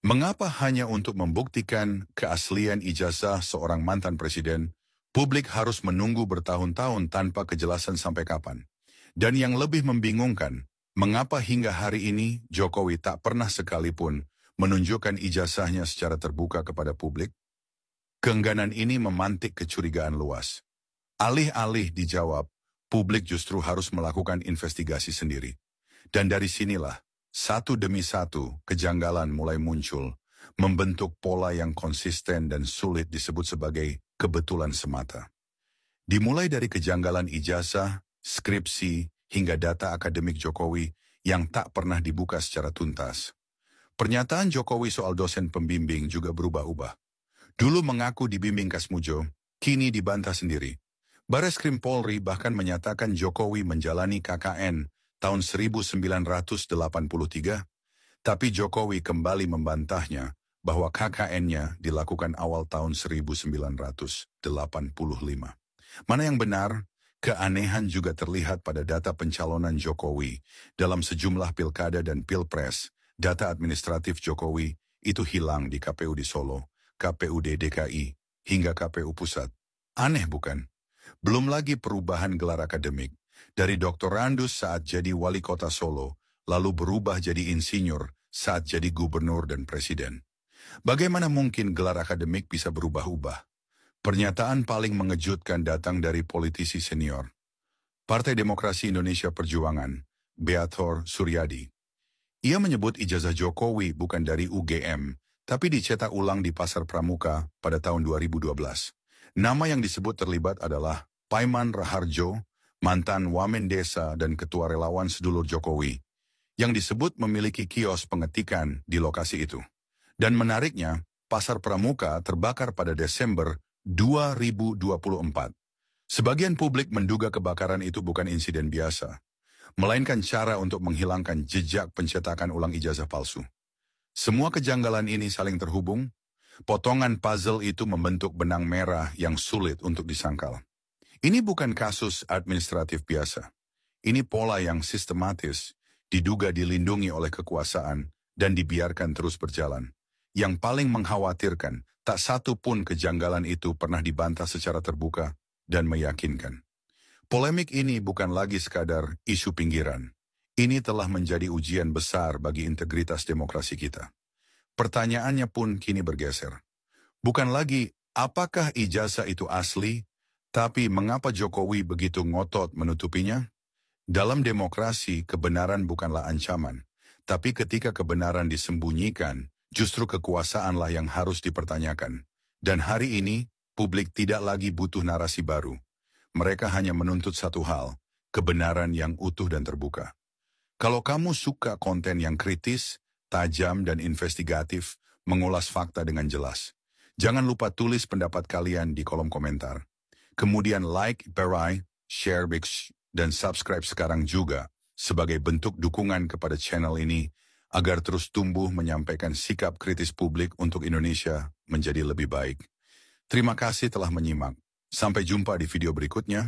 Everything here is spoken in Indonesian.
Mengapa hanya untuk membuktikan keaslian ijazah seorang mantan presiden, publik harus menunggu bertahun-tahun tanpa kejelasan sampai kapan? Dan yang lebih membingungkan, mengapa hingga hari ini Jokowi tak pernah sekalipun menunjukkan ijazahnya secara terbuka kepada publik? Keengganan ini memantik kecurigaan luas. Alih-alih dijawab, publik justru harus melakukan investigasi sendiri. Dan dari sinilah, satu demi satu, kejanggalan mulai muncul, membentuk pola yang konsisten dan sulit disebut sebagai kebetulan semata. Dimulai dari kejanggalan ijazah, skripsi, hingga data akademik Jokowi yang tak pernah dibuka secara tuntas. Pernyataan Jokowi soal dosen pembimbing juga berubah-ubah. Dulu mengaku dibimbing Kasmujo, kini dibantah sendiri. Bareskrim Polri bahkan menyatakan Jokowi menjalani KKN tahun 1983, tapi Jokowi kembali membantahnya bahwa KKN-nya dilakukan awal tahun 1985. Mana yang benar? Keanehan juga terlihat pada data pencalonan Jokowi. Dalam sejumlah pilkada dan pilpres, data administratif Jokowi itu hilang di KPU di Solo, KPUD DKI, hingga KPU Pusat. Aneh bukan? Belum lagi perubahan gelar akademik. Dari doktorandus saat jadi wali kota Solo, lalu berubah jadi insinyur saat jadi gubernur dan presiden. Bagaimana mungkin gelar akademik bisa berubah-ubah? Pernyataan paling mengejutkan datang dari politisi senior. Partai Demokrasi Indonesia Perjuangan, Beator Suryadi. Ia menyebut ijazah Jokowi bukan dari UGM, tapi dicetak ulang di Pasar Pramuka pada tahun 2012. Nama yang disebut terlibat adalah Paiman Raharjo, mantan Wamen Desa dan ketua relawan sedulur Jokowi, yang disebut memiliki kios pengetikan di lokasi itu. Dan menariknya, Pasar Pramuka terbakar pada Desember 2024. Sebagian publik menduga kebakaran itu bukan insiden biasa, melainkan cara untuk menghilangkan jejak pencetakan ulang ijazah palsu. Semua kejanggalan ini saling terhubung. Potongan puzzle itu membentuk benang merah yang sulit untuk disangkal. Ini bukan kasus administratif biasa. Ini pola yang sistematis, diduga dilindungi oleh kekuasaan, dan dibiarkan terus berjalan. Yang paling mengkhawatirkan, tak satu pun kejanggalan itu pernah dibantah secara terbuka dan meyakinkan. Polemik ini bukan lagi sekadar isu pinggiran. Ini telah menjadi ujian besar bagi integritas demokrasi kita. Pertanyaannya pun kini bergeser. Bukan lagi apakah ijazah itu asli, tapi mengapa Jokowi begitu ngotot menutupinya? Dalam demokrasi, kebenaran bukanlah ancaman. Tapi ketika kebenaran disembunyikan, justru kekuasaanlah yang harus dipertanyakan. Dan hari ini, publik tidak lagi butuh narasi baru. Mereka hanya menuntut satu hal, kebenaran yang utuh dan terbuka. Kalau kamu suka konten yang kritis, tajam dan investigatif, mengulas fakta dengan jelas, jangan lupa tulis pendapat kalian di kolom komentar. Kemudian like, share, dan subscribe sekarang juga sebagai bentuk dukungan kepada channel ini agar terus tumbuh menyampaikan sikap kritis publik untuk Indonesia menjadi lebih baik. Terima kasih telah menyimak. Sampai jumpa di video berikutnya.